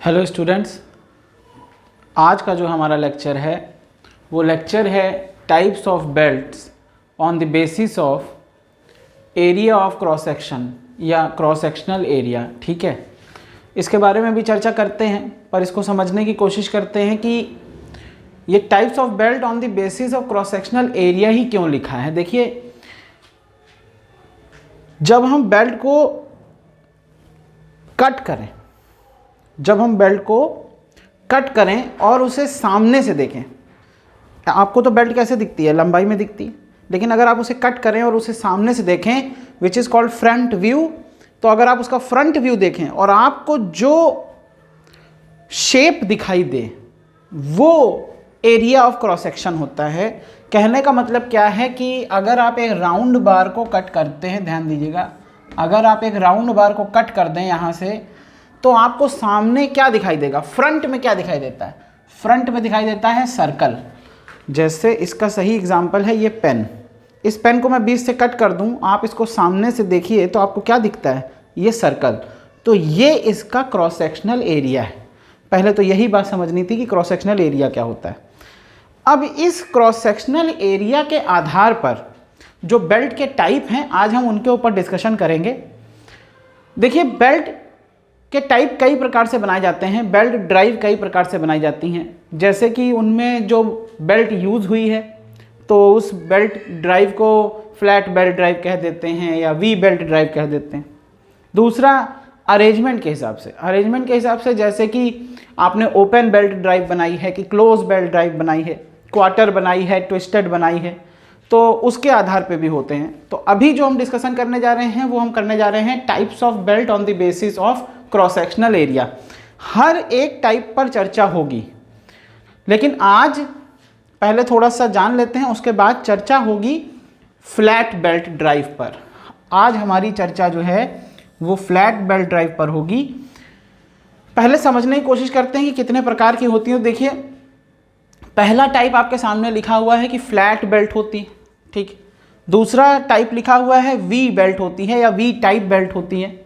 Hello students, आज का जो हमारा लेक्चर है वो लेक्चर है types of belts on the basis of area of cross section या क्रॉस सेक्शनल एरिया। ठीक है, इसके बारे में भी चर्चा करते हैं, पर इसको समझने की कोशिश करते हैं कि ये types of belt on the basis of cross sectional area ही क्यों लिखा है। देखिए, जब हम बेल्ट को कट करें, और उसे सामने से देखें, आपको तो बेल्ट कैसे दिखती है, लंबाई में दिखती है, लेकिन अगर आप उसे कट करें और उसे सामने से देखें which is called front view, तो अगर आप उसका फ्रंट व्यू देखें और आपको जो शेप दिखाई दे वो एरिया ऑफ क्रॉस सेक्शन होता है। कहने का मतलब क्या है कि अगर आप एक राउंड बार को कट करते हैं, ध्यान दीजिएगा, अगर आप एक राउंड बार को कट कर दें यहाँ से, तो आपको सामने क्या दिखाई देगा, फ्रंट में क्या दिखाई देता है, फ्रंट में दिखाई देता है सर्कल। जैसे इसका सही एग्जांपल है ये पेन, इस पेन को मैं बीच से कट कर दूं, आप इसको सामने से देखिए तो आपको क्या दिखता है, ये सर्कल। तो ये इसका क्रॉस सेक्शनल एरिया है। पहले तो यही बात समझनी थी कि क्रॉस सेक्शनल एरिया क्या होता है। अब इस क्रॉस सेक्शनल एरिया के आधार पर जो बेल्ट के टाइप हैं, आज हम उनके ऊपर डिस्कशन करेंगे। देखिए, बेल्ट के टाइप कई प्रकार से बनाए जाते हैं, बेल्ट ड्राइव कई प्रकार से बनाई जाती हैं। जैसे कि उनमें जो बेल्ट यूज़ हुई है तो उस बेल्ट ड्राइव को फ्लैट बेल्ट ड्राइव कह देते हैं या वी बेल्ट ड्राइव कह देते हैं। दूसरा, अरेंजमेंट के हिसाब से जैसे कि आपने ओपन बेल्ट ड्राइव बनाई है कि क्लोज बेल्ट ड्राइव बनाई है, क्वार्टर बनाई है, ट्विस्टेड बनाई है, तो उसके आधार पे भी होते हैं। तो अभी जो हम डिस्कशन करने जा रहे हैं वो हम करने जा रहे हैं types of belt on the basis of cross sectional area. हर एक टाइप पर चर्चा होगी, लेकिन आज पहले थोड़ा सा जान लेते हैं, उसके बाद चर्चा होगी फ्लैट बेल्ट ड्राइव पर। आज हमारी चर्चा जो है वो फ्लैट बेल्ट ड्राइव पर होगी। पहले समझने की कोशिश करते हैं कि कितने प्रकार की होती है। देखिए, पहला टाइप आपके सामने लिखा हुआ है कि फ्लैट बेल्ट होती है, ठीक। दूसरा टाइप लिखा हुआ है वी बेल्ट होती है या वी टाइप बेल्ट होती है।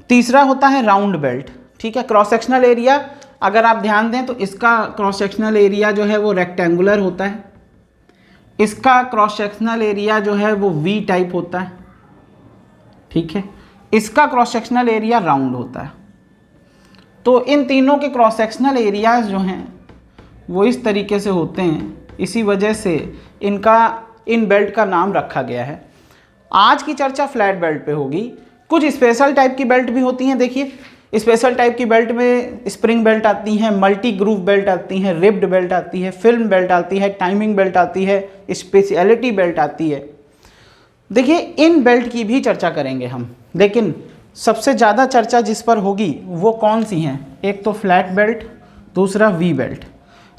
तीसरा होता है राउंड बेल्ट, ठीक है। क्रॉस सेक्शनल एरिया अगर आप ध्यान दें तो इसका क्रॉस सेक्शनल एरिया जो है वो रेक्टेंगुलर होता है, इसका क्रॉस सेक्शनल एरिया जो है वो वी टाइप होता है, ठीक है। इसका क्रॉस सेक्शनल एरिया राउंड होता है। तो इन तीनों के क्रॉस सेक्शनल एरियाज जो हैं वो इस तरीके से होते हैं, इसी वजह से इन बेल्ट का नाम रखा गया है। आज की चर्चा फ्लैट बेल्ट पे होगी। कुछ स्पेशल टाइप की बेल्ट भी होती हैं। देखिए, स्पेशल टाइप की बेल्ट में स्प्रिंग बेल्ट आती हैं, मल्टी ग्रूव बेल्ट आती हैं, रिब्ड बेल्ट आती है, फिल्म बेल्ट आती है, टाइमिंग बेल्ट आती है, स्पेशलिटी बेल्ट आती है। देखिए, इन बेल्ट की भी चर्चा करेंगे हम, लेकिन सबसे ज़्यादा चर्चा जिस पर होगी वो कौन सी हैं, एक तो फ्लैट बेल्ट, दूसरा वी बेल्ट।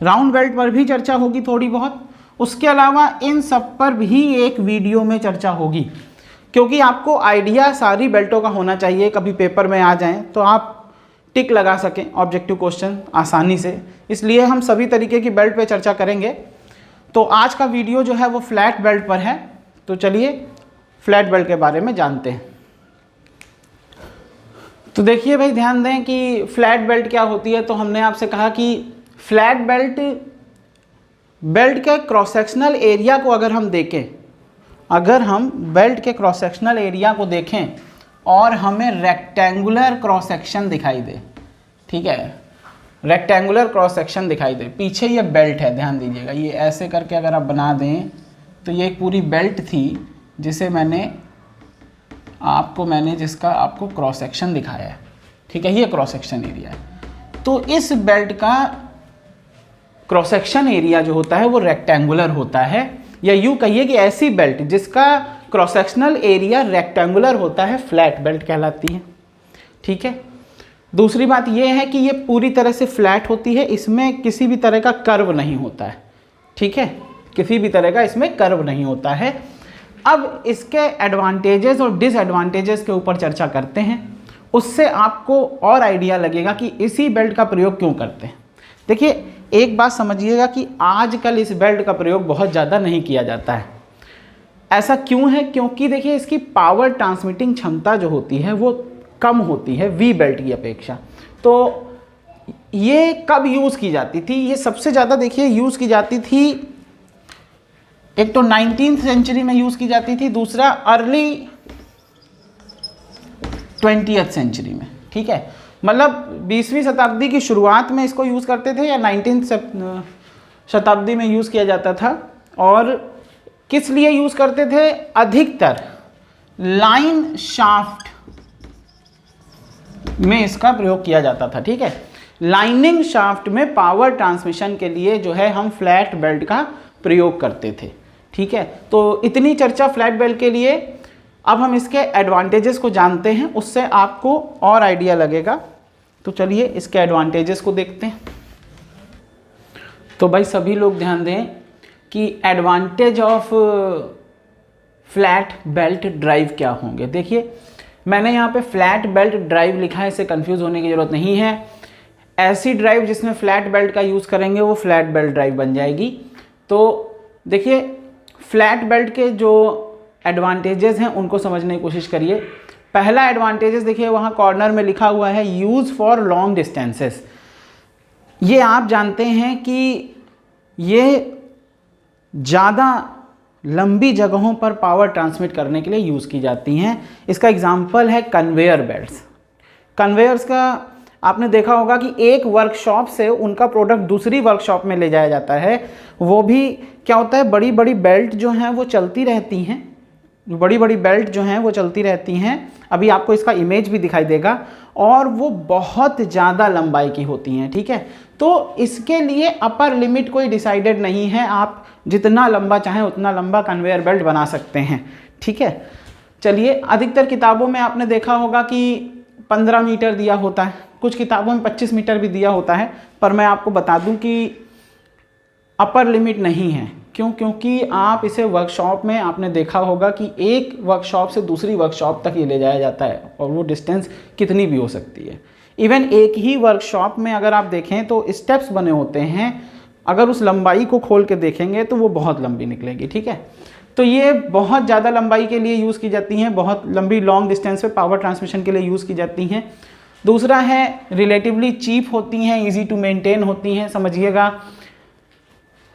राउंड बेल्ट पर भी चर्चा होगी थोड़ी बहुत। उसके अलावा इन सब पर भी एक वीडियो में चर्चा होगी, क्योंकि आपको आइडिया सारी बेल्टों का होना चाहिए, कभी पेपर में आ जाएं तो आप टिक लगा सकें ऑब्जेक्टिव क्वेश्चन आसानी से। इसलिए हम सभी तरीके की बेल्ट पे चर्चा करेंगे। तो आज का वीडियो जो है वो फ्लैट बेल्ट पर है। तो चलिए फ्लैट बेल्ट के बारे में जानते हैं। तो देखिए भाई, ध्यान दें कि फ्लैट बेल्ट क्या होती है। तो हमने आपसे कहा कि फ्लैट बेल्ट के क्रॉस सेक्शनल एरिया को अगर हम देखें, अगर हम बेल्ट के क्रॉस सेक्शनल एरिया को देखें और हमें रेक्टेंगुलर क्रॉस सेक्शन दिखाई दे, ठीक है, रेक्टेंगुलर क्रॉस सेक्शन दिखाई दे, पीछे ये बेल्ट है, ध्यान दीजिएगा, ये ऐसे करके अगर आप बना दें तो ये एक पूरी बेल्ट थी जिसे जिसका आपको क्रॉस सेक्शन दिखाया है, ठीक है, ये क्रॉस सेक्शन एरिया है। तो इस बेल्ट का क्रॉस सेक्शन एरिया जो होता है वो रेक्टेंगुलर होता है, या यूँ कहिए कि ऐसी बेल्ट जिसका क्रॉस सेक्शनल एरिया रेक्टेंगुलर होता है फ्लैट बेल्ट कहलाती है, ठीक है। दूसरी बात यह है कि ये पूरी तरह से फ्लैट होती है, इसमें किसी भी तरह का कर्व नहीं होता है, ठीक है, किसी भी तरह का इसमें कर्व नहीं होता है। अब इसके एडवांटेजेस और डिसएडवांटेजेस के ऊपर चर्चा करते हैं, उससे आपको और आइडिया लगेगा कि इसी बेल्ट का प्रयोग क्यों करते हैं। देखिए, एक बात समझिएगा कि आजकल इस बेल्ट का प्रयोग बहुत ज़्यादा नहीं किया जाता है। ऐसा क्यों है? क्योंकि देखिए, इसकी पावर ट्रांसमिटिंग क्षमता जो होती है वो कम होती है वी बेल्ट की अपेक्षा। तो ये कब यूज़ की जाती थी? ये सबसे ज़्यादा देखिए यूज़ की जाती थी, एक तो 19th सेंचुरी में यूज़ की जाती थी, दूसरा अर्ली 20th सेंचुरी में। ठीक है, मतलब 20वीं शताब्दी की शुरुआत में इसको यूज़ करते थे या 19th शताब्दी में यूज़ किया जाता था। और किस लिए यूज़ करते थे? अधिकतर लाइन शाफ्ट में इसका प्रयोग किया जाता था। ठीक है, लाइनिंग शाफ्ट में पावर ट्रांसमिशन के लिए जो है हम फ्लैट बेल्ट का प्रयोग करते थे। ठीक है, तो इतनी चर्चा फ्लैट बेल्ट के लिए। अब हम इसके एडवांटेजेस को जानते हैं, उससे आपको और आइडिया लगेगा। तो चलिए इसके एडवांटेजेस को देखते हैं। तो भाई सभी लोग ध्यान दें कि advantage of flat belt drive क्या होंगे। देखिए मैंने यहाँ पे फ्लैट बेल्ट ड्राइव लिखा है, इससे कंफ्यूज होने की ज़रूरत नहीं है। ऐसी ड्राइव जिसमें फ्लैट बेल्ट का यूज़ करेंगे वो फ्लैट बेल्ट ड्राइव बन जाएगी। तो देखिए फ्लैट बेल्ट के जो एडवांटेजेस हैं उनको समझने की कोशिश करिए। पहला एडवांटेजेस देखिए वहाँ कॉर्नर में लिखा हुआ है, यूज़ फॉर लॉन्ग डिस्टेंसेस। ये आप जानते हैं कि ये ज़्यादा लंबी जगहों पर पावर ट्रांसमिट करने के लिए यूज़ की जाती हैं। इसका एग्जाम्पल है कन्वेयर बेल्ट्स। कन्वेयर्स का आपने देखा होगा कि एक वर्कशॉप से उनका प्रोडक्ट दूसरी वर्कशॉप में ले जाया जाता है। वो भी क्या होता है, बड़ी बड़ी बेल्ट जो हैं वो चलती रहती हैं, बड़ी बड़ी बेल्ट जो हैं वो चलती रहती हैं। अभी आपको इसका इमेज भी दिखाई देगा, और वो बहुत ज़्यादा लंबाई की होती हैं। ठीक है, तो इसके लिए अपर लिमिट कोई डिसाइडेड नहीं है, आप जितना लंबा चाहें उतना लंबा कन्वेयर बेल्ट बना सकते हैं। ठीक है, चलिए अधिकतर किताबों में आपने देखा होगा कि 15 मीटर दिया होता है, कुछ किताबों में 25 मीटर भी दिया होता है, पर मैं आपको बता दूं कि अपर लिमिट नहीं है। क्यों? क्योंकि आप इसे वर्कशॉप में आपने देखा होगा कि एक वर्कशॉप से दूसरी वर्कशॉप तक ये ले जाया जाता है, और वो डिस्टेंस कितनी भी हो सकती है। इवन एक ही वर्कशॉप में अगर आप देखें तो स्टेप्स बने होते हैं, अगर उस लंबाई को खोल के देखेंगे तो वो बहुत लंबी निकलेगी। ठीक है, तो ये बहुत ज़्यादा लंबाई के लिए यूज़ की जाती हैं, बहुत लंबी लॉन्ग डिस्टेंस पे पावर ट्रांसमिशन के लिए यूज़ की जाती हैं। दूसरा है रिलेटिवली चीप होती हैं, ईजी टू मेंटेन होती हैं। समझिएगा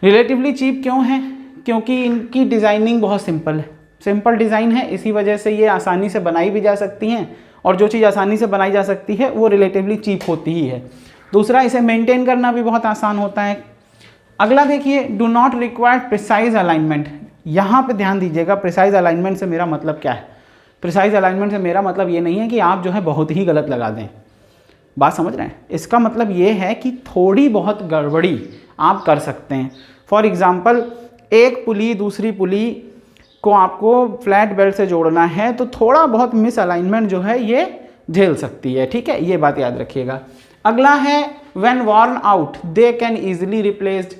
रिलेटिवली चीप क्यों है? क्योंकि इनकी डिज़ाइनिंग बहुत सिंपल है, सिंपल डिज़ाइन है, इसी वजह से ये आसानी से बनाई भी जा सकती हैं, और जो चीज़ आसानी से बनाई जा सकती है वो रिलेटिवली चीप होती ही है। दूसरा, इसे मेंटेन करना भी बहुत आसान होता है। अगला देखिए, do not require precise alignment. यहाँ पे ध्यान दीजिएगा, प्रिसाइज अलाइनमेंट से मेरा मतलब क्या है? प्रिसाइज अलाइनमेंट से मेरा मतलब ये नहीं है कि आप जो है बहुत ही गलत लगा दें, बात समझ रहे हैं? इसका मतलब ये है कि थोड़ी बहुत गड़बड़ी आप कर सकते हैं। फॉर एग्ज़ाम्पल, एक पुली दूसरी पुली को आपको फ्लैट बेल्ट से जोड़ना है, तो थोड़ा बहुत मिस अलाइनमेंट जो है ये झेल सकती है। ठीक है, ये बात याद रखिएगा। अगला है when worn out they can easily replaced.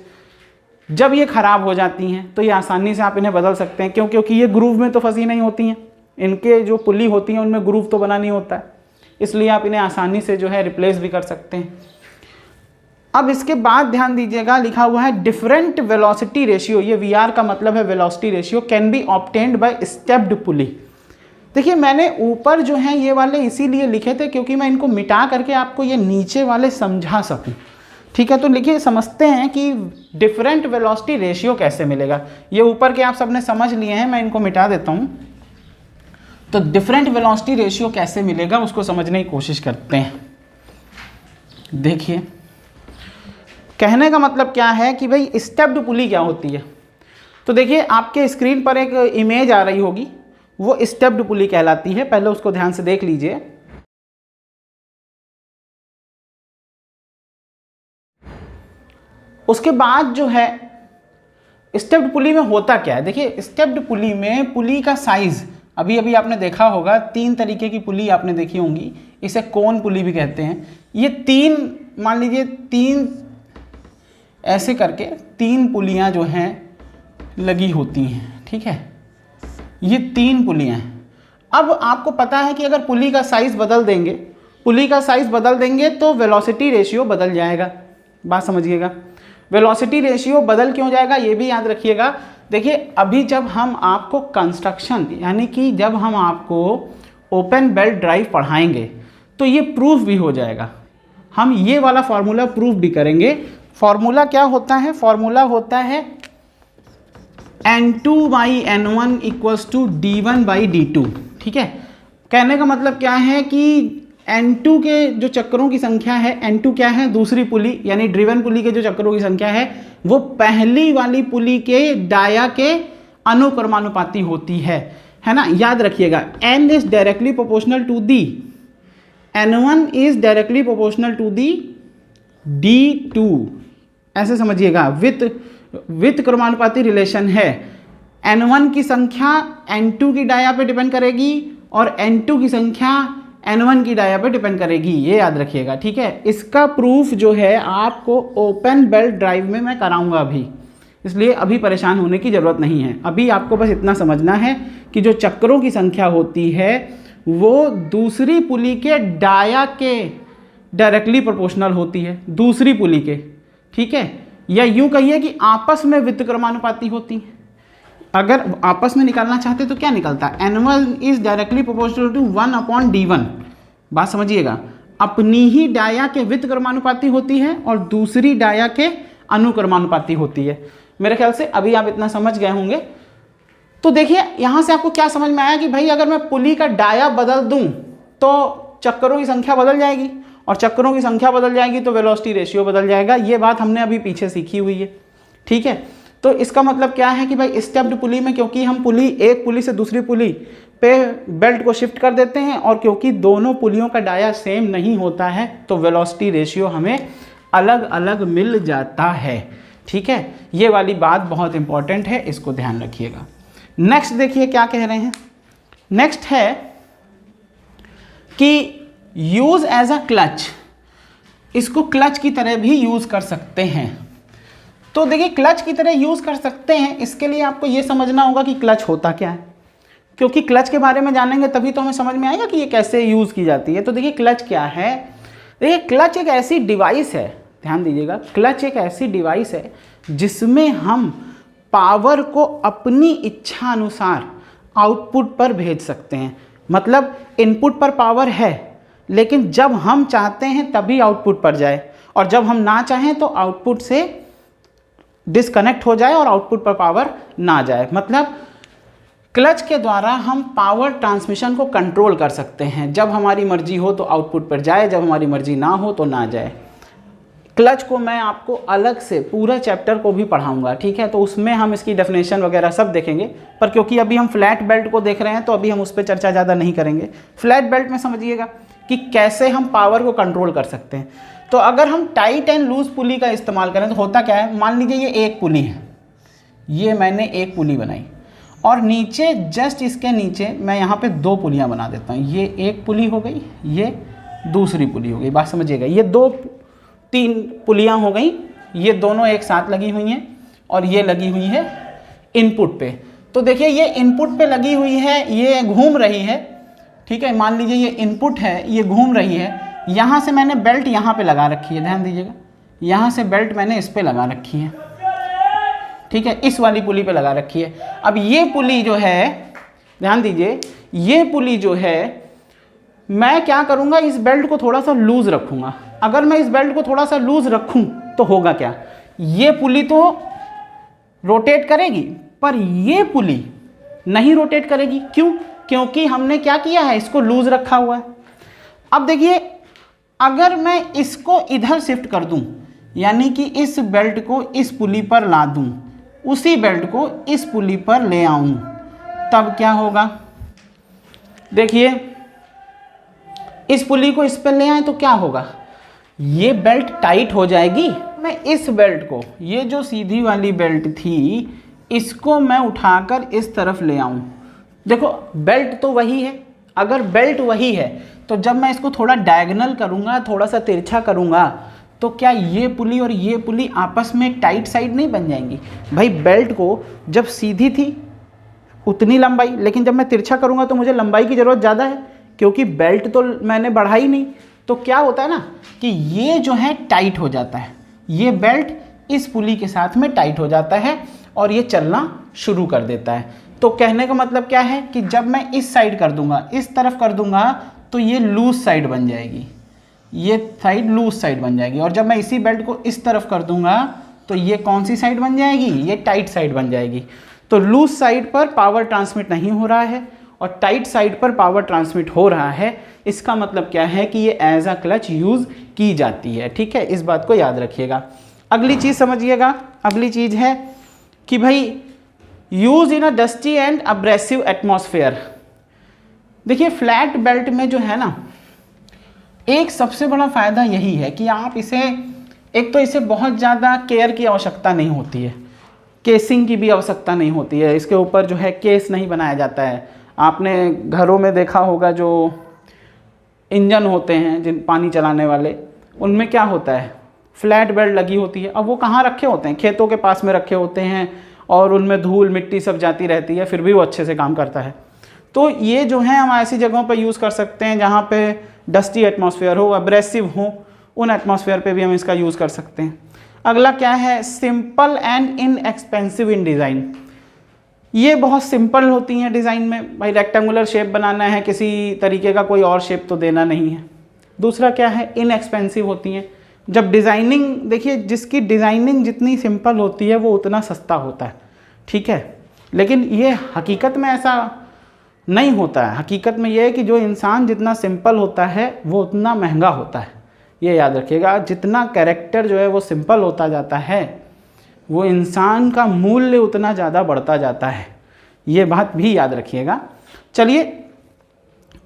जब ये ख़राब हो जाती हैं तो ये आसानी से आप इन्हें बदल सकते हैं। क्यों? क्योंकि ये ग्रूव में तो फंसी नहीं होती हैं, इनके जो पुली होती हैं उनमें ग्रूव तो बना नहीं होता है, इसलिए आप इन्हें आसानी से जो है रिप्लेस भी कर सकते हैं। अब इसके बाद ध्यान दीजिएगा, लिखा हुआ है डिफरेंट वेलोसिटी रेशियो। ये वीआर का मतलब है velocity ratio, can be obtained by stepped pulley. देखिए मैंने ऊपर जो है ये वाले इसीलिए लिखे थे क्योंकि मैं इनको मिटा करके आपको ये नीचे वाले समझा सकूं। ठीक है, तो लिखिए समझते हैं कि डिफरेंट वेलोसिटी रेशियो कैसे मिलेगा। ये ऊपर के आप सबने समझ लिए हैं, मैं इनको मिटा देता हूं। तो डिफरेंट वेलोसिटी रेशियो कैसे मिलेगा उसको समझने की कोशिश करते हैं। देखिए कहने का मतलब क्या है कि भाई स्टेप्ड पुली क्या होती है। तो देखिए आपके स्क्रीन पर एक इमेज आ रही होगी, वो स्टेप्ड पुली कहलाती है। पहले उसको ध्यान से देख लीजिए। उसके बाद जो है स्टेप्ड पुली में होता क्या है। देखिए स्टेप्ड पुली में पुली का साइज अभी अभी आपने देखा होगा, 3 तरीके की पुली आपने देखी होंगी, इसे कोन पुली भी कहते हैं। ये 3 मान लीजिए 3 ऐसे करके 3 पुलियाँ जो हैं लगी होती हैं। ठीक है, ये 3 पुलियाँ हैं। अब आपको पता है कि अगर पुली का साइज़ बदल देंगे, पुली का साइज़ बदल देंगे तो वेलोसिटी रेशियो बदल जाएगा। बात समझिएगा, वेलोसिटी रेशियो बदल क्यों जाएगा ये भी याद रखिएगा। देखिए अभी जब हम आपको कंस्ट्रक्शन यानी कि जब हम आपको ओपन बेल्ट ड्राइव पढ़ाएंगे तो ये प्रूफ भी हो जाएगा। हम ये वाला फॉर्मूला प्रूव भी करेंगे। फॉर्मूला क्या होता है? फॉर्मूला होता है N2/N1 इक्वल्स टू D1/D2। ठीक है, कहने का मतलब क्या है कि N2 के जो चक्करों की संख्या है, N2 क्या है? दूसरी पुली यानी ड्रिवन पुली के जो चक्करों की संख्या है वो पहली वाली पुली के डाया के अनुक्रमानुपाती होती है ना। याद रखिएगा, N is directly proportional to the N1 is directly proportional to the D2, ऐसे समझिएगा। विथ क्रमानुपाती रिलेशन है। N1 की संख्या N2 की डाया पे डिपेंड करेगी और N2 की संख्या N1 की डाया पे डिपेंड करेगी, ये याद रखिएगा। ठीक है, इसका प्रूफ जो है आपको ओपन बेल्ट ड्राइव में मैं कराऊंगा अभी, इसलिए अभी परेशान होने की ज़रूरत नहीं है। अभी आपको बस इतना समझना है कि जो चक्करों की संख्या होती है वो दूसरी पुली के डाया के डायरेक्टली प्रोपोर्शनल होती है, दूसरी पुली के। ठीक है, या यूं कहिए कि आपस में व्युत्क्रमानुपाती होती है। अगर आपस में निकालना चाहते तो क्या निकलता है? N1 is directly proportional to 1/D1। बात समझिएगा, अपनी ही डाया के व्युत्क्रमानुपाती होती है और दूसरी डाया के अनुक्रमानुपाती होती है। मेरे ख्याल से अभी आप इतना समझ गए होंगे। तो देखिए यहां से आपको क्या समझ में आया कि भाई अगर मैं पुली का डाया बदल दूं तो चक्करों की संख्या बदल जाएगी, और चक्करों की संख्या बदल जाएगी तो वेलोसिटी रेशियो बदल जाएगा। ये बात हमने अभी पीछे सीखी हुई है। ठीक है, तो इसका मतलब क्या है कि भाई स्टेप्ड पुली में क्योंकि हम एक पुली से दूसरी पुली पे बेल्ट को शिफ्ट कर देते हैं और क्योंकि दोनों पुलियों का डाया सेम नहीं होता है तो वेलोसिटी रेशियो हमें अलग अलग मिल जाता है। ठीक है, ये वाली बात बहुत इंपॉर्टेंट है, इसको ध्यान रखिएगा। नेक्स्ट देखिए क्या कह रहे हैं। नेक्स्ट है कि यूज एज अ क्लच, इसको क्लच की तरह भी यूज कर सकते हैं। तो देखिए क्लच की तरह यूज कर सकते हैं, इसके लिए आपको ये समझना होगा कि क्लच होता क्या है, क्योंकि क्लच के बारे में जानेंगे तभी तो हमें समझ में आएगा कि ये कैसे यूज की जाती है। तो देखिए क्लच क्या है। देखिए क्लच एक ऐसी डिवाइस है, ध्यान दीजिएगा, क्लच एक ऐसी डिवाइस है जिसमें हम पावर को अपनी इच्छा अनुसार आउटपुट पर भेज सकते हैं। मतलब इनपुट पर पावर है लेकिन जब हम चाहते हैं तभी आउटपुट पर जाए, और जब हम ना चाहें तो आउटपुट से डिस्कनेक्ट हो जाए और आउटपुट पर पावर ना जाए। मतलब क्लच के द्वारा हम पावर ट्रांसमिशन को कंट्रोल कर सकते हैं। जब हमारी मर्जी हो तो आउटपुट पर जाए, जब हमारी मर्जी ना हो तो ना जाए। क्लच को मैं आपको अलग से पूरा चैप्टर को भी पढ़ाऊंगा। ठीक है, तो उसमें हम इसकी डेफिनेशन वगैरह सब देखेंगे, पर क्योंकि अभी हम फ्लैट बेल्ट को देख रहे हैं तो अभी हम उस पर चर्चा ज़्यादा नहीं करेंगे। फ्लैट बेल्ट में समझिएगा कि कैसे हम पावर को कंट्रोल कर सकते हैं। तो अगर हम टाइट एंड लूज पुली का इस्तेमाल करें तो होता क्या है, मान लीजिए ये एक पुली है, ये मैंने एक पुली बनाई और नीचे जस्ट इसके नीचे मैं यहाँ पे दो पुलियाँ बना देता हूँ। ये एक पुली हो गई, ये दूसरी पुली हो गई। बात समझिएगा, ये 2-3 पुलियाँ हो गई, ये दोनों एक साथ लगी हुई हैं और ये लगी हुई है इनपुट पे। तो देखिए ये इनपुट पे लगी हुई है, ये घूम रही है। ठीक है, मान लीजिए ये इनपुट है, ये घूम रही है। यहाँ से मैंने बेल्ट यहाँ पे लगा रखी है, ध्यान दीजिएगा, यहाँ से बेल्ट मैंने इस पे लगा रखी है। ठीक है, इस वाली पुली पे लगा रखी है। अब ये पुली जो है, ध्यान दीजिए, ये पुली जो है मैं क्या करूँगा, इस बेल्ट को थोड़ा सा लूज रखूँगा। अगर मैं इस बेल्ट को थोड़ा सा लूज रखूँ तो होगा क्या, ये पुली तो रोटेट करेगी पर ये पुली नहीं रोटेट करेगी। क्यों? क्योंकि हमने क्या किया है, इसको लूज रखा हुआ है। अब देखिए अगर मैं इसको इधर शिफ्ट कर दूं, यानी कि इस बेल्ट को इस पुली पर ला दूं, उसी बेल्ट को इस पुली पर ले आऊं, तब क्या होगा। देखिए इस पुली को इस पर ले आए तो क्या होगा, ये बेल्ट टाइट हो जाएगी। मैं इस बेल्ट को, ये जो सीधी वाली बेल्ट थी, इसको मैं उठाकर इस तरफ ले आऊं। देखो बेल्ट तो वही है, अगर बेल्ट वही है तो जब मैं इसको थोड़ा डायगोनल करूंगा, थोड़ा सा तिरछा करूंगा, तो क्या ये पुली और ये पुली आपस में टाइट साइड नहीं बन जाएंगी। भाई बेल्ट को जब सीधी थी उतनी लंबाई, लेकिन जब मैं तिरछा करूंगा तो मुझे लंबाई की ज़रूरत ज़्यादा है, क्योंकि बेल्ट तो मैंने बढ़ाई नहीं। तो क्या होता है ना कि ये जो है टाइट हो जाता है, ये बेल्ट इस पुली के साथ में टाइट हो जाता है और ये चलना शुरू कर देता है। तो कहने का मतलब क्या है कि जब मैं इस साइड कर दूंगा, इस तरफ कर दूंगा, तो ये लूज साइड बन जाएगी। ये साइड लूज साइड बन जाएगी, और जब मैं इसी बेल्ट को इस तरफ कर दूंगा तो ये कौन सी साइड बन जाएगी, ये टाइट साइड बन जाएगी। तो लूज साइड पर पावर ट्रांसमिट नहीं हो रहा है और टाइट साइड पर पावर ट्रांसमिट हो रहा है। इसका मतलब क्या है कि ये एज अ क्लच यूज की जाती है। ठीक है, इस बात को याद रखिएगा। अगली चीज समझिएगा, अगली चीज है कि भाई use in a dusty and abrasive atmosphere. देखिए फ्लैट बेल्ट में जो है ना, एक सबसे बड़ा फायदा यही है कि आप इसे, एक तो इसे बहुत ज़्यादा केयर की आवश्यकता नहीं होती है, केसिंग की भी आवश्यकता नहीं होती है, इसके ऊपर जो है केस नहीं बनाया जाता है। आपने घरों में देखा होगा जो इंजन होते हैं जिन पानी चलाने वाले, उनमें क्या होता है, फ्लैट बेल्ट लगी होती है। अब वो कहाँ रखे होते हैं, खेतों के पास में रखे होते हैं और उनमें धूल मिट्टी सब जाती रहती है, फिर भी वो अच्छे से काम करता है। तो ये जो है हम ऐसी जगहों पर यूज़ कर सकते हैं जहाँ पे डस्टी एटमॉस्फेयर हो, अब्रेसिव हो, उन एटमॉस्फेयर पे भी हम इसका यूज़ कर सकते हैं। अगला क्या है, simple and inexpensive in design. ये बहुत सिंपल होती हैं डिज़ाइन में, भाई रेक्टेंगुलर शेप बनाना है, किसी तरीके का कोई और शेप तो देना नहीं है। दूसरा क्या है, इनएक्सपेंसिव होती हैं। जब डिज़ाइनिंग, देखिए जिसकी डिज़ाइनिंग जितनी सिंपल होती है वो उतना सस्ता होता है, ठीक है, लेकिन ये हकीकत में ऐसा नहीं होता है। हकीकत में ये है कि जो इंसान जितना सिंपल होता है वो उतना महंगा होता है। ये याद रखिएगा, जितना कैरेक्टर जो है वो सिंपल होता जाता है वो इंसान का मूल्य उतना ज़्यादा बढ़ता जाता है। ये बात भी याद रखिएगा। चलिए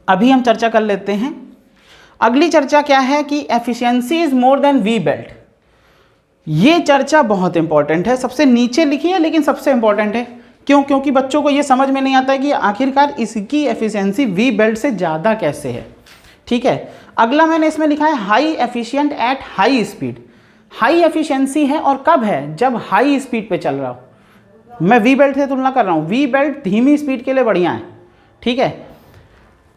अभी हम चर्चा कर लेते हैं। अगली चर्चा क्या है कि efficiency is more than V belt. ये चर्चा बहुत इंपॉर्टेंट है, सबसे नीचे लिखी है लेकिन सबसे इंपॉर्टेंट है। क्यों? क्योंकि बच्चों को ये समझ में नहीं आता है कि आखिरकार इसकी एफिशिएंसी वी बेल्ट से ज़्यादा कैसे है। ठीक है, अगला मैंने इसमें लिखा है high efficient at high speed. High efficiency है और कब है, जब हाई स्पीड पे चल रहा हो। मैं वी बेल्ट से तुलना कर रहा हूँ, वी बेल्ट धीमी स्पीड के लिए बढ़िया है, ठीक है,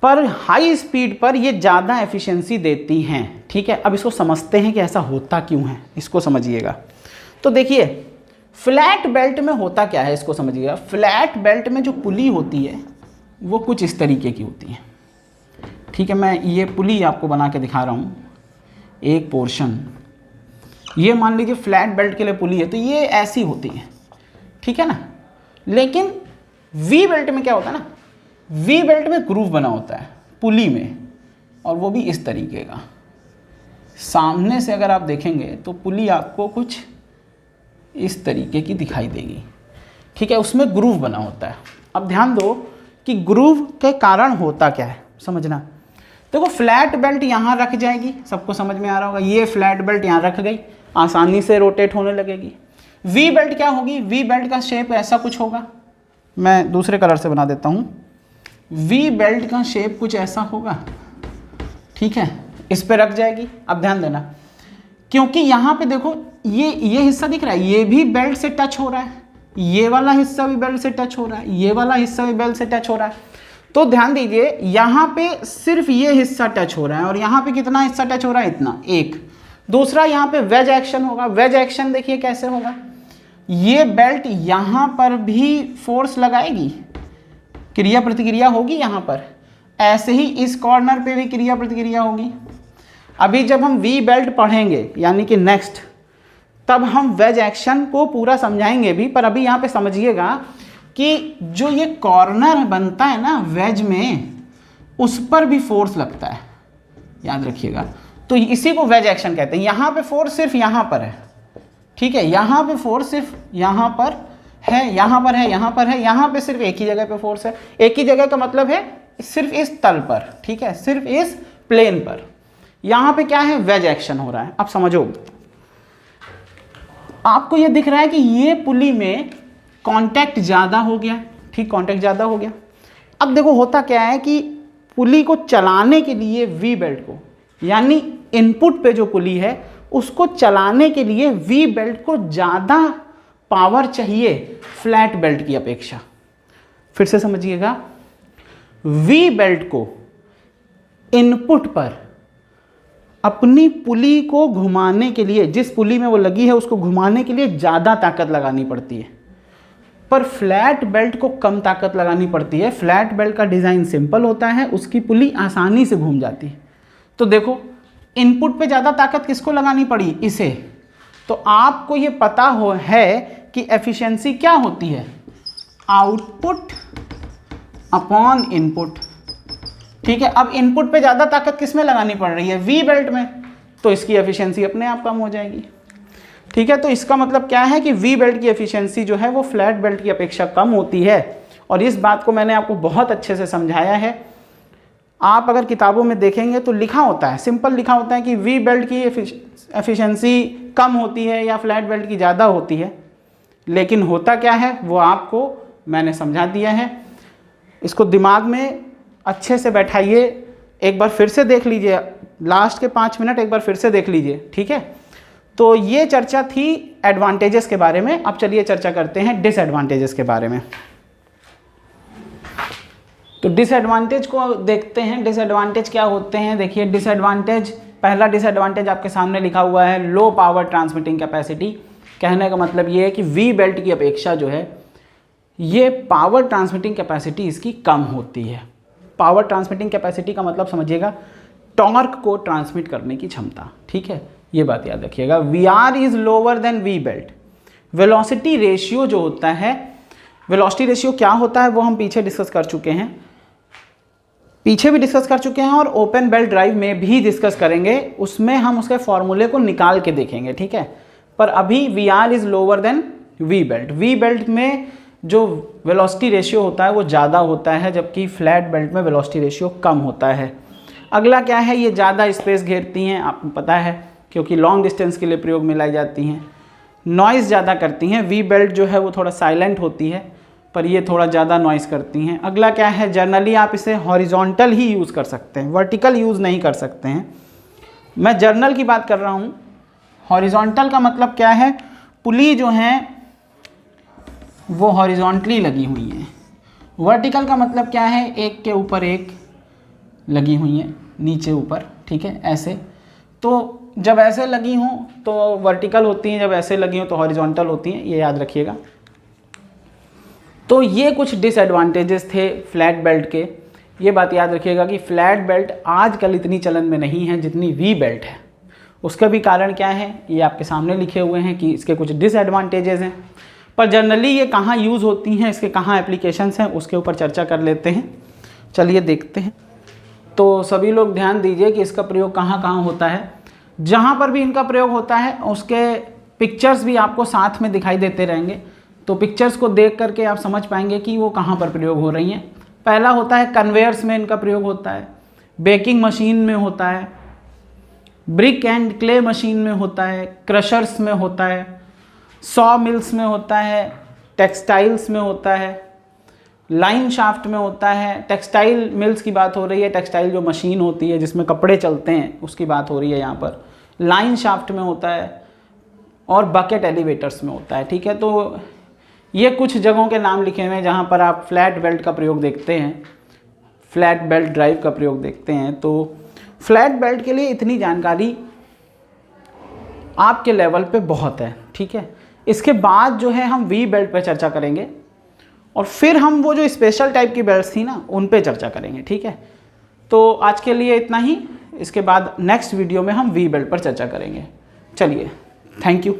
पर हाई स्पीड पर ये ज़्यादा एफिशिएंसी देती हैं। ठीक है, अब इसको समझते हैं कि ऐसा होता क्यों है, इसको समझिएगा। तो देखिए फ्लैट बेल्ट में होता क्या है, इसको समझिएगा। फ्लैट बेल्ट में जो पुली होती है वो कुछ इस तरीके की होती है। ठीक है, मैं ये पुली आपको बना के दिखा रहा हूँ, एक पोर्शन। ये मान लीजिए फ्लैट बेल्ट के लिए पुली है, तो ये ऐसी होती है, ठीक है ना। लेकिन वी बेल्ट में क्या होता है ना, वी बेल्ट में ग्रूव बना होता है पुली में, और वो भी इस तरीके का। सामने से अगर आप देखेंगे तो पुली आपको कुछ इस तरीके की दिखाई देगी, ठीक है, उसमें ग्रूव बना होता है। अब ध्यान दो कि ग्रूव के कारण होता क्या है, समझना। देखो फ्लैट बेल्ट यहाँ रख जाएगी, सबको समझ में आ रहा होगा, ये फ्लैट बेल्ट यहाँ रख गई, आसानी से रोटेट होने लगेगी। वी बेल्ट क्या होगी, वी बेल्ट का शेप ऐसा कुछ होगा, मैं दूसरे कलर से बना देता हूँ। वी बेल्ट का शेप कुछ ऐसा होगा, ठीक है, इस पे रख जाएगी। अब ध्यान देना, क्योंकि यहाँ पे देखो ये हिस्सा दिख रहा है, ये भी बेल्ट से टच हो रहा है, ये वाला हिस्सा भी बेल्ट से टच हो रहा है, ये वाला हिस्सा भी बेल्ट से टच हो रहा है। तो ध्यान दीजिए यहाँ पे सिर्फ ये हिस्सा टच हो रहा है, और यहाँ पे कितना हिस्सा टच हो रहा है, इतना, एक। दूसरा यहाँ पे वेज एक्शन होगा। वेज एक्शन देखिए कैसे होगा, ये बेल्ट यहाँ पर भी फोर्स लगाएगी, क्रिया प्रतिक्रिया होगी यहाँ पर, ऐसे ही इस कॉर्नर पे भी क्रिया प्रतिक्रिया होगी। अभी जब हम वी बेल्ट पढ़ेंगे यानी कि नेक्स्ट, तब हम वेज एक्शन को पूरा समझाएंगे भी, पर अभी यहाँ पे समझिएगा कि जो ये कॉर्नर बनता है ना वेज में, उस पर भी फोर्स लगता है, याद रखिएगा। तो इसी को वेज एक्शन कहते हैं। यहाँ पे फोर्स सिर्फ यहाँ पर है, ठीक है, यहाँ पे फोर्स सिर्फ यहाँ पर है, यहाँ पर है, यहाँ पर है, यहाँ पे सिर्फ एक ही जगह पे फोर्स है। एक ही जगह का मतलब है सिर्फ इस तल पर, ठीक है, सिर्फ इस प्लेन पर। यहाँ पे क्या है, वेज एक्शन हो रहा है। अब समझो, आपको ये दिख रहा है कि ये पुली में कांटेक्ट ज़्यादा हो गया, ठीक, कांटेक्ट ज़्यादा हो गया। अब देखो होता क्या है कि पुली को चलाने के लिए वी बेल्ट को, यानी इनपुट पे जो पुली है उसको चलाने के लिए वी बेल्ट को ज़्यादा पावर चाहिए फ्लैट बेल्ट की अपेक्षा। फिर से समझिएगा, वी बेल्ट को इनपुट पर अपनी पुली को घुमाने के लिए, जिस पुली में वो लगी है उसको घुमाने के लिए ज़्यादा ताकत लगानी पड़ती है, पर फ्लैट बेल्ट को कम ताकत लगानी पड़ती है। फ्लैट बेल्ट का डिज़ाइन सिंपल होता है, उसकी पुली आसानी से घूम जाती है। तो देखो इनपुट पे ज़्यादा ताकत किसको लगानी पड़ी, इसे। तो आपको ये पता हो है कि एफिशिएंसी क्या होती है, आउटपुट अपॉन इनपुट, ठीक है। अब इनपुट पे ज़्यादा ताकत किस में लगानी पड़ रही है, वी बेल्ट में, तो इसकी एफिशिएंसी अपने आप कम हो जाएगी, ठीक है। तो इसका मतलब क्या है कि वी बेल्ट की एफिशिएंसी जो है वो फ्लैट बेल्ट की अपेक्षा कम होती है, और इस बात को मैंने आपको बहुत अच्छे से समझाया है। आप अगर किताबों में देखेंगे तो लिखा होता है, सिंपल लिखा होता है कि वी बेल्ट की एफिशिएंसी कम होती है या फ्लैट बेल्ट की ज़्यादा होती है, लेकिन होता क्या है वो आपको मैंने समझा दिया है। इसको दिमाग में अच्छे से बैठाइए, एक बार फिर से देख लीजिए, लास्ट के 5 मिनट एक बार फिर से देख लीजिए, ठीक है। तो ये चर्चा थी एडवांटेजेस के बारे में। अब चलिए चर्चा करते हैं डिसएडवांटेजेस के बारे में। तो डिसएडवांटेज को देखते हैं, डिसएडवांटेज क्या होते हैं। देखिए डिसएडवांटेज, पहला डिसएडवांटेज आपके सामने लिखा हुआ है, लो पावर ट्रांसमिटिंग कैपेसिटी। कहने का मतलब ये है कि वी बेल्ट की अपेक्षा जो है ये पावर ट्रांसमिटिंग कैपेसिटी इसकी कम होती है। पावर ट्रांसमिटिंग कैपेसिटी का मतलब समझिएगा टॉर्क को ट्रांसमिट करने की क्षमता, ठीक है, ये बात याद रखिएगा। V R is lower than V belt. Velocity ratio जो होता है, वेलोसिटी रेशियो क्या होता है वो हम पीछे डिस्कस कर चुके हैं, पीछे भी डिस्कस कर चुके हैं और ओपन बेल्ट ड्राइव में भी डिस्कस करेंगे, उसमें हम उसके फॉर्मूले को निकाल के देखेंगे, ठीक है। पर अभी V R is lower than V belt. V belt में जो वेलोसिटी रेशियो होता है वो ज़्यादा होता है, जबकि फ्लैट बेल्ट में वेलोसिटी रेशियो कम होता है। अगला क्या है, ये ज़्यादा स्पेस घेरती हैं, आपको पता है, क्योंकि लॉन्ग डिस्टेंस के लिए प्रयोग में लाई जाती हैं। नॉइज़ ज़्यादा करती हैं, वी बेल्ट जो है वो थोड़ा साइलेंट होती है, पर ये थोड़ा ज़्यादा नॉइज़ करती हैं। अगला क्या है, जनरली आप इसे हॉरिजॉन्टल ही यूज़ कर सकते हैं, वर्टिकल यूज़ नहीं कर सकते हैं। मैं जर्नल की बात कर रहा हूँ। हॉरिजॉन्टल का मतलब क्या है, पुली जो हैं वो हॉरिजॉन्टली लगी हुई हैं। वर्टिकल का मतलब क्या है, एक के ऊपर एक लगी हुई हैं, नीचे ऊपर, ठीक है, ऐसे। तो जब ऐसे लगी हों तो वर्टिकल होती हैं, जब ऐसे लगी हों तो हॉरिजॉन्टल होती हैं, ये याद रखिएगा। तो ये कुछ डिसएडवांटेजेस थे फ्लैट बेल्ट के। ये बात याद रखिएगा कि फ्लैट बेल्ट आजकल इतनी चलन में नहीं है जितनी वी बेल्ट है। उसका भी कारण क्या है ये आपके सामने लिखे हुए हैं कि इसके कुछ डिसएडवांटेजेस हैं, पर जनरली ये कहाँ यूज़ होती हैं, इसके कहाँ एप्लीकेशंस हैं, उसके ऊपर चर्चा कर लेते हैं। चलिए देखते हैं। तो सभी लोग ध्यान दीजिए कि इसका प्रयोग कहाँ कहाँ होता है। जहाँ पर भी इनका प्रयोग होता है उसके पिक्चर्स भी आपको साथ में दिखाई देते रहेंगे, तो पिक्चर्स को देख करके आप समझ पाएंगे कि वो कहाँ पर प्रयोग हो रही हैं। पहला होता है कन्वेयर्स में इनका प्रयोग होता है, बेकिंग मशीन में होता है, ब्रिक एंड क्ले मशीन में होता है, क्रशर्स में होता है, सॉ मिल्स में होता है, टेक्सटाइल्स में होता है, लाइन शाफ्ट में होता है। टेक्सटाइल मिल्स की बात हो रही है, टेक्सटाइल जो मशीन होती है जिसमें कपड़े चलते हैं उसकी बात हो रही है यहाँ पर। लाइन शाफ्ट में होता है और बकेट एलिवेटर्स में होता है, ठीक है। तो ये कुछ जगहों के नाम लिखे हुए हैं जहाँ पर आप फ्लैट बेल्ट का प्रयोग देखते हैं, फ्लैट बेल्ट ड्राइव का प्रयोग देखते हैं। तो फ्लैट बेल्ट के लिए इतनी जानकारी आपके लेवल पे बहुत है, ठीक है। इसके बाद जो है हम वी बेल्ट पे चर्चा करेंगे और फिर हम वो जो स्पेशल टाइप की बेल्ट्स थी ना उन पे चर्चा करेंगे, ठीक है। तो आज के लिए इतना ही, इसके बाद नेक्स्ट वीडियो में हम वी बेल्ट पर चर्चा करेंगे। चलिए, थैंक यू।